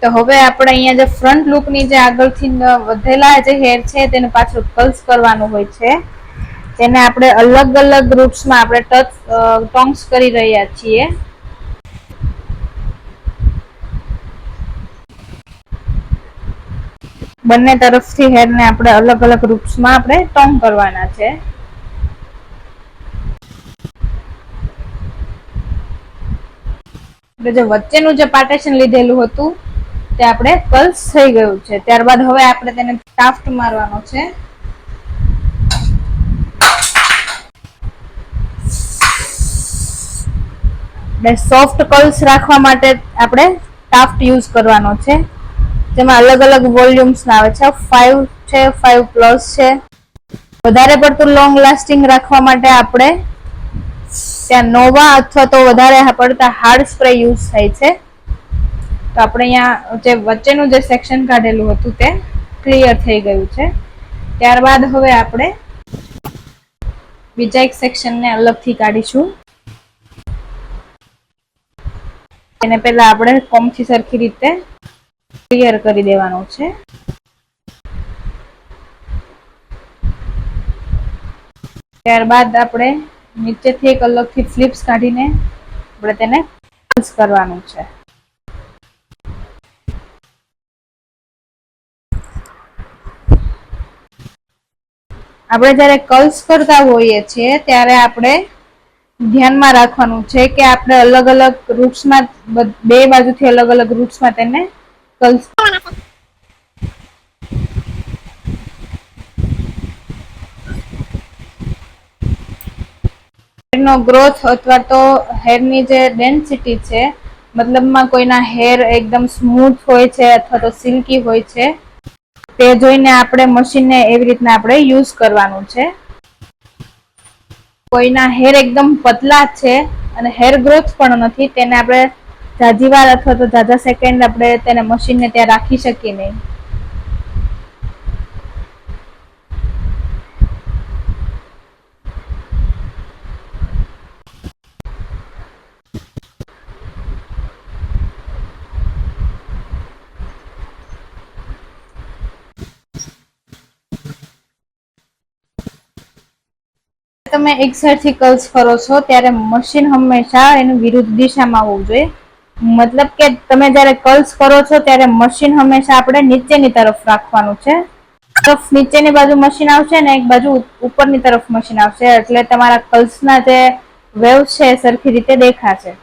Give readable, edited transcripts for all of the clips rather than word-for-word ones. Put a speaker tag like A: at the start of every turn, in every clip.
A: તો હવે આપણે અહીંયા જે ફ્રન્ટ લૂકની જે આગળથી વધેલા જે હેર છે તેને પાછું કર્લ્સ કરવાનું હોય છે. તેને આપણે અલગ અલગ ગ્રુપ્સમાં આપણે ટોંગ્સ કરી રહ્યા છીએ. બંને તરફથી હેરને આપણે અલગ અલગ ગ્રુપ્સમાં આપણે ટોંગ કરવાના છે. એટલે જે વચ્ચેનું જે પાર્ટેશન લીધેલું હતું તે આપણે કર્લ્સ થઈ ગયું છે. ત્યારબાદ હવે આપણે તેને શાફ્ટ મારવાનો છે. સોફ્ટ કર્લ્સ રાખવા માટે આપણે શાફ્ટ યુઝ કરવાનો છે. જેમાં અલગ અલગ વોલ્યુમ્સ ના આવે છે. 5 છે, 5 પ્લસ છે. વધારે પડતું લોંગ લાસ્ટિંગ રાખવા માટે આપણે ત્યાં નોવા અથવા તો વધારે પડતા હાર્ડ સ્પ્રે યુઝ થાય છે. તો આપણે અહીંયા જે વચ્ચેનું જે સેક્શન કાઢેલું હતું તે ક્લિયર થઈ ગયું છે. ત્યારબાદ હવે આપણે બીજા એક સેક્શનને અલગથી કાઢીશું. એને પહેલા આપણે કોમથી સરખી રીતે ક્લિયર કરી દેવાનું છે. ત્યારબાદ આપણે નીચેથી એક અલગથી ફ્લિપ્સ કાઢીને આપણે તેને કર્લ્સ કરવાનું છે. આપણે જ્યારે કર્લ્સ કરતા હોઈએ છીએ ત્યારે આપણે ધ્યાનમાં રાખવાનું છે કે આપણે અલગ અલગ રૂટ્સમાં બે બાજુથી અલગ અલગ રૂટ્સમાં તેને કર્લ્સ હેરનો ગ્રોથ અથવા તો હેરની જે ડેન્સિટી છે, મતલબમાં કોઈના હેર એકદમ સ્મૂથ હોય છે અથવા તો સિલ્કી હોય છે, તે જોઈને આપણે મશીનને એવી રીતના આપણે યુઝ કરવાનું છે. કોઈના હેર એકદમ પતલા છે અને હેર ગ્રોથ પણ નથી, તેને આપણે જાજી વાર અથવા તો જાજા સેકન્ડ આપણે તેને મશીનને ત્યાં રાખી શકીએ નહીં. તમે એક સાઈડથી કર્લ્સ કરો છો ત્યારે મશીન હંમેશા એનું વિરુદ્ધ દિશામાં હોવું જોઈએ. મતલબ કે તમે જ્યારે કર્લ્સ કરો છો ત્યારે મશીન હંમેશા આપણે નીચેની તરફ રાખવાનું છે. તરફ નીચેની બાજુ મશીન આવશે ને એક બાજુ ઉપરની તરફ મશીન આવશે, એટલે તમારા કર્લ્સના જે વેવ્સ છે એ સરખી રીતે દેખાશે.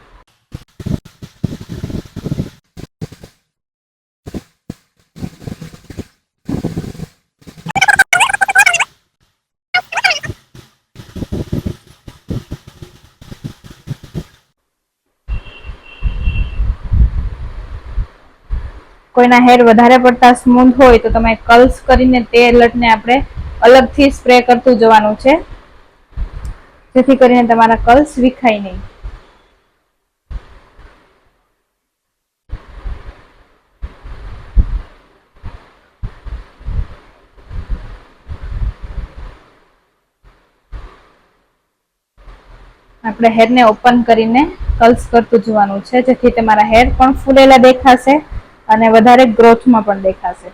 A: કોઈના હેર વધારે પડતા સ્મૂથ હોય તો તમે કર્લ્સ કરીને તે લટને આપણે અલગથી સ્પ્રે કરતું જવાનું છે, જેથી કરીને તમારા કર્લ્સ વિખાય નહીં. આપણે હેરને ઓપન કરીને કર્લ્સ કરતું જવાનું છે, જેથી તમારા હેર પણ ફૂલેલા દેખાશે અને વધારે ગ્રોથમાં પણ દેખાશે.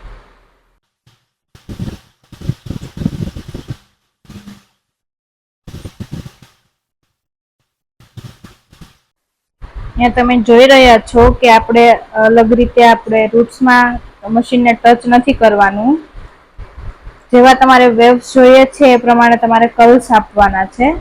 A: અહીંયા તમે જોઈ રહ્યા છો કે આપણે અલગ રીતે આપણે રૂટ્સમાં મશીનને ટચ નથી કરવાનું. જેવા તમારે વેવ્સ જોઈએ છે એ પ્રમાણે તમારે કર્લ્સ આપવાના છે.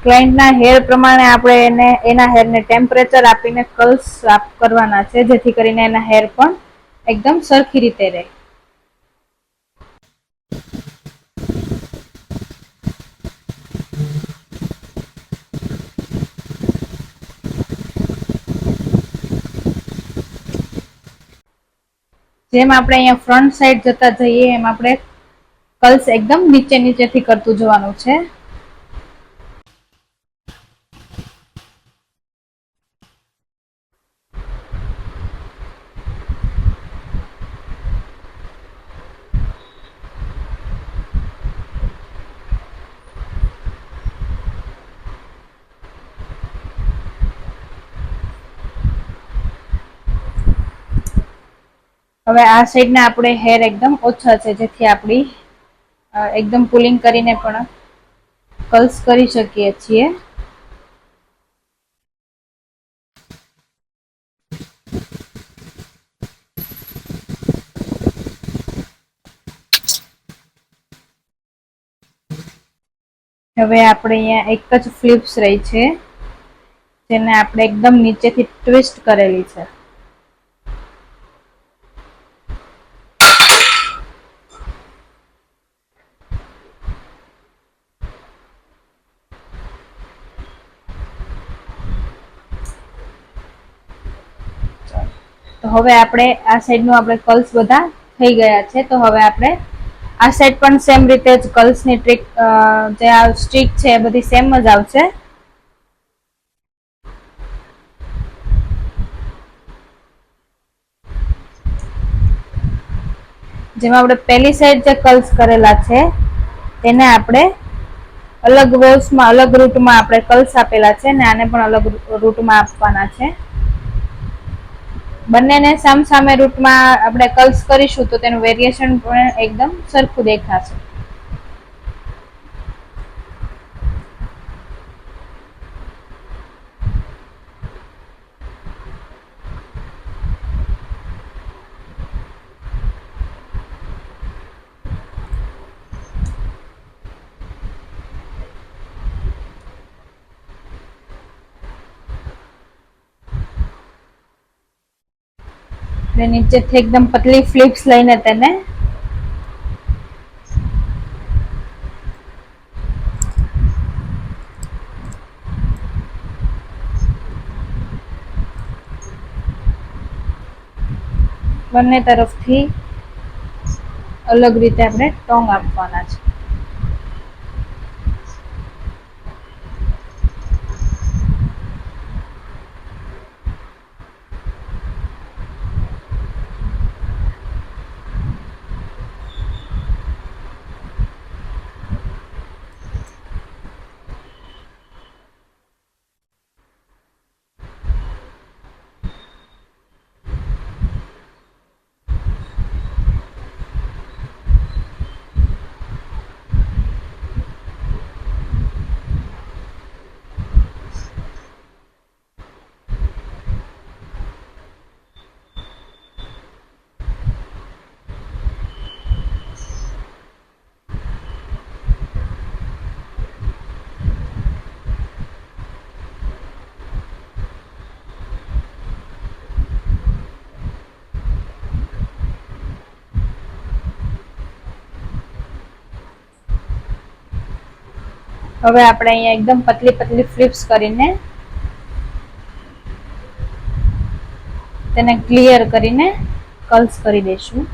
A: ક્લાયન્ટના હેર પ્રમાણે આપણે એના હેરને ટેમ્પરેચર આપીને કર્લ્સ કરવાના છે, જેથી કરીને એના હેર પણ એકદમ સરખી રીતે રહે. જેમ આપણે અહીંયા ફ્રન્ટ સાઈડ જતા જઈએ એમ આપણે કર્લ્સ એકદમ નીચેથી કરતું જવાનું છે. હવે આ સાઈડના આપણે હેર એકદમ ઓછા છે, જેથી આપણી એકદમ પુલિંગ કરીને પણ કર્લ્સ કરી શકીએ છીએ. હવે આપણે અહીંયા એક જ ફ્લિપ્સ રહી છે, જેને આપણે એકદમ નીચેથી ટ્વિસ્ટ કરેલી છે. તો હવે આપણે આ સાઈડનું આપણે કર્લ્સ બધા થઈ ગયા છે. તો હવે આપણે આ સાઈડ પણ સેમ રીતે જ કર્લ્સની ટ્રીક, જે આ સ્ટ્રીક છે એ બધી સેમ જ આવશે. જેમાં આપણે પહેલી સાઈડ જે કર્લ્સ કરેલા છે તેને આપણે અલગ વેવ્સમાં, અલગ રૂટમાં આપણે કર્લ્સ આપેલા છે, ને આને પણ અલગ રૂટમાં આપવાના છે. બંનેને સામસામે રૂટમાં આપણે કર્લ્સ કરીશું તો તેનું વેરિએશન પણ એકદમ સરખું દેખાશે. નીચેથી એકદમ પતલી ફ્લિપ્સ લઈને તેને બંને તરફથી અલગ રીતે આપણે ટોંગ આપવાના છે. હવે આપણે અહીંયા એકદમ પતલી પતલી ફ્લિપ્સ કરીને તેને ક્લિયર કરીને કર્લ્સ કરી દઈશું.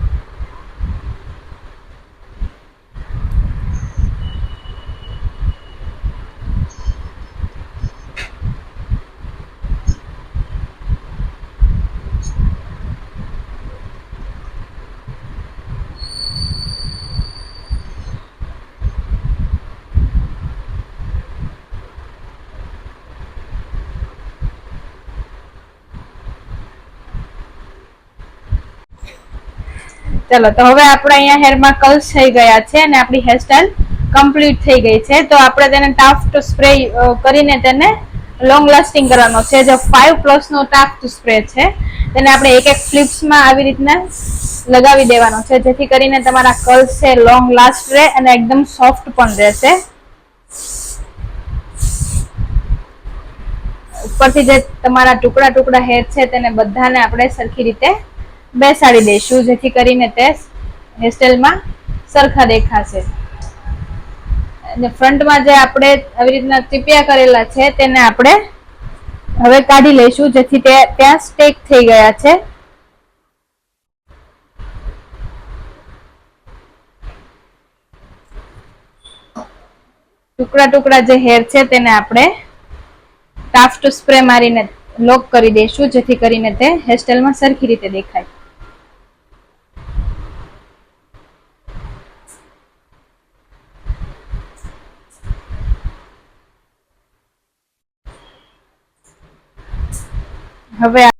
A: ચલો, તો હવે આપણે અહીંયા હેરમાં કર્લ્સ થઈ ગયા છે અને આપણી હેરસ્ટાઈલ કમ્પ્લીટ થઈ ગઈ છે. તો આપણે તેને ટાફ્ટ સ્પ્રે કરીને તેને લોંગ લાસ્ટિંગ કરવાનો છે. જે 5+ નો ટાફ્ટ સ્પ્રે છે તેને આપણે એક એક ફ્લિપ્સમાં આવી રીતના લગાવી દેવાનો છે, જેથી કરીને તમારા કર્લ્સ છે લોંગ લાસ્ટ રહે અને એકદમ સોફ્ટ પણ રહેશે. ઉપરથી જે તમારા ટુકડા ટુકડા હેર છે તેને બધાને આપણે સરખી રીતે બેસાડી દઈશું, જેથી કરીને તે હેરસ્ટાઈલમાં સરખા દેખાશે. અને ફ્રન્ટમાં જે આપણે આવી રીતના ટીપિયા કરેલા છે તેને આપણે હવે કાઢી લઈશું, જેથી તે ત્યાં સ્ટેક થઈ ગયા છે. ટુકડા ટુકડા જે હેર છે તેને આપણે ટાફ્ટ સ્પ્રે મારીને લોક કરી દઈશું, જેથી કરીને તે હેરસ્ટાઈલમાં સરખી રીતે દેખાય. હવે